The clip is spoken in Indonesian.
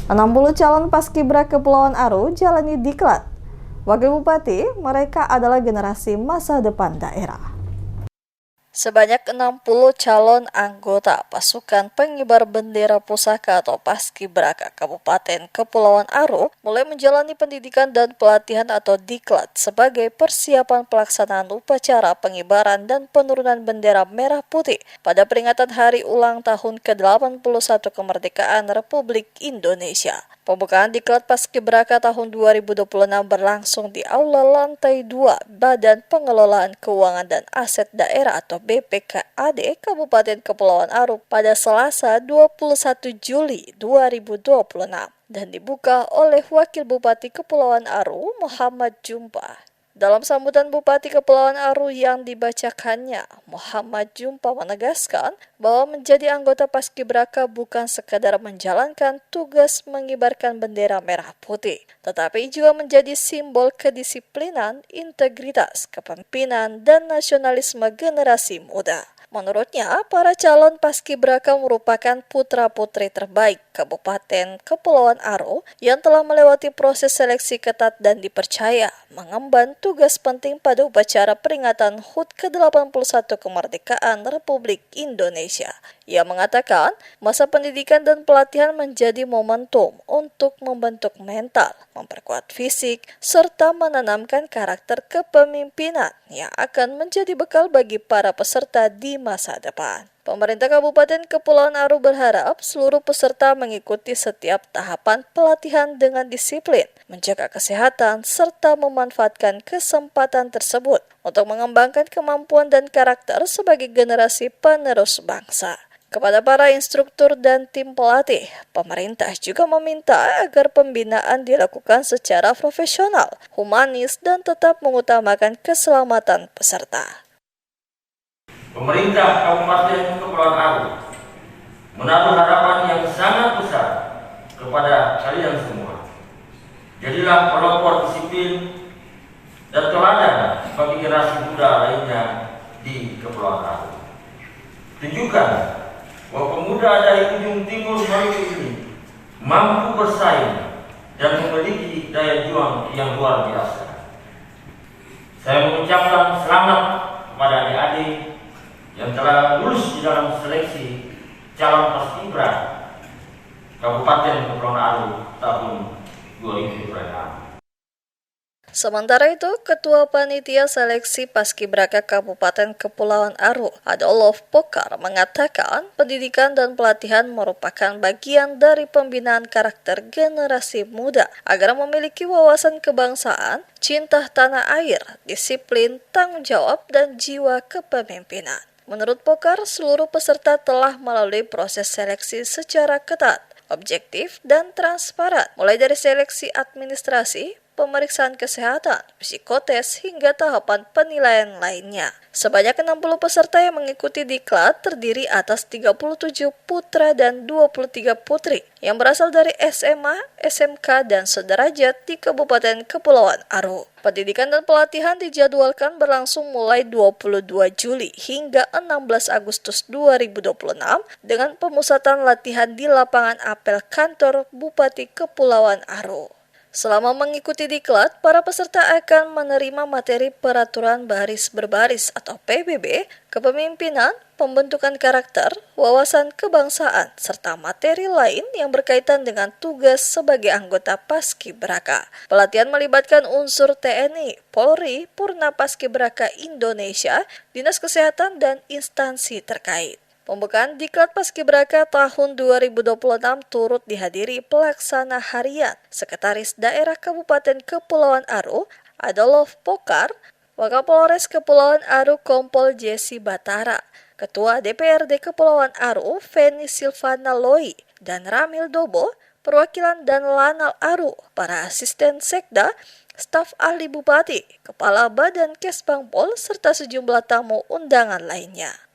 60 calon paskibraka Kepulauan Aru jalani diklat. Wakil Bupati, mereka adalah generasi masa depan daerah. Sebanyak 60 calon anggota pasukan pengibar bendera pusaka atau paskibraka Kabupaten Kepulauan Aru mulai menjalani pendidikan dan pelatihan atau diklat sebagai persiapan pelaksanaan upacara pengibaran dan penurunan bendera merah putih pada peringatan hari ulang tahun ke-81 kemerdekaan Republik Indonesia. Pembukaan diklat paskibraka tahun 2026 berlangsung di Aula Lantai 2 Badan Pengelolaan Keuangan dan Aset Daerah atau BPKAD Kabupaten Kepulauan Aru pada Selasa 21 Juli 2026 dan dibuka oleh Wakil Bupati Kepulauan Aru Muhammad Jumpa. Dalam sambutan Bupati Kepulauan Aru yang dibacakannya, Muhammad Jumpa menegaskan bahwa menjadi anggota paskibraka bukan sekadar menjalankan tugas mengibarkan bendera merah putih, tetapi juga menjadi simbol kedisiplinan, integritas, kepemimpinan, dan nasionalisme generasi muda. Menurutnya, para calon paskibraka merupakan putra-putri terbaik Kabupaten Kepulauan Aru yang telah melewati proses seleksi ketat dan dipercaya mengemban tugas penting pada upacara peringatan HUT ke-81 kemerdekaan Republik Indonesia. Ia mengatakan, masa pendidikan dan pelatihan menjadi momentum untuk membentuk mental, memperkuat fisik, serta menanamkan karakter kepemimpinan yang akan menjadi bekal bagi para peserta di masa depan. Pemerintah Kabupaten Kepulauan Aru berharap seluruh peserta mengikuti setiap tahapan pelatihan dengan disiplin, menjaga kesehatan, serta memanfaatkan kesempatan tersebut untuk mengembangkan kemampuan dan karakter sebagai generasi penerus bangsa. Kepada para instruktur dan tim pelatih, pemerintah juga meminta agar pembinaan dilakukan secara profesional, humanis, dan tetap mengutamakan keselamatan peserta. Pemerintah Kabupaten Kepulauan Aru menaruh harapan yang sangat besar kepada kalian semua. Jadilah pelopor disiplin dan teladan bagi generasi muda lainnya di Kepulauan Aru. Tunjukkan bahwa pemuda dari ujung timur Maluku ini mampu bersaing dan memiliki daya juang yang luar biasa. Saya mengucapkan selamat kepada adik-adik yang telah lulus di dalam seleksi calon paskibraka Kabupaten Kepulauan Aru tahun 2026. Sementara itu, Ketua Panitia Seleksi Paskibraka Kabupaten Kepulauan Aru, Adolf Pokar, mengatakan pendidikan dan pelatihan merupakan bagian dari pembinaan karakter generasi muda agar memiliki wawasan kebangsaan, cinta tanah air, disiplin, tanggung jawab, dan jiwa kepemimpinan. Menurut Pokar, seluruh peserta telah melalui proses seleksi secara ketat, objektif, dan transparan, mulai dari seleksi administrasi, pemeriksaan kesehatan, psikotes, hingga tahapan penilaian lainnya. Sebanyak 60 peserta yang mengikuti diklat terdiri atas 37 putra dan 23 putri yang berasal dari SMA, SMK, dan sederajat di Kabupaten Kepulauan Aru. Pendidikan dan pelatihan dijadwalkan berlangsung mulai 22 Juli hingga 16 Agustus 2026 dengan pemusatan latihan di lapangan apel kantor Bupati Kepulauan Aru. Selama mengikuti diklat, para peserta akan menerima materi peraturan baris berbaris atau PBB, kepemimpinan, pembentukan karakter, wawasan kebangsaan, serta materi lain yang berkaitan dengan tugas sebagai anggota paskibraka. Pelatihan melibatkan unsur TNI, Polri, Purna Paskibraka Indonesia, Dinas Kesehatan, dan instansi terkait. Pembukaan diklat paskibraka tahun 2026 turut dihadiri pelaksana harian Sekretaris Daerah Kabupaten Kepulauan Aru, Adolf Pokar, Wakapolres Kepulauan Aru Kompol Jesse Batara, Ketua DPRD Kepulauan Aru Feni Silvana Loi, dan Ramil Dobo, perwakilan dan Lanal Aru, para asisten sekda, staf ahli bupati, kepala badan Kesbangpol, serta sejumlah tamu undangan lainnya.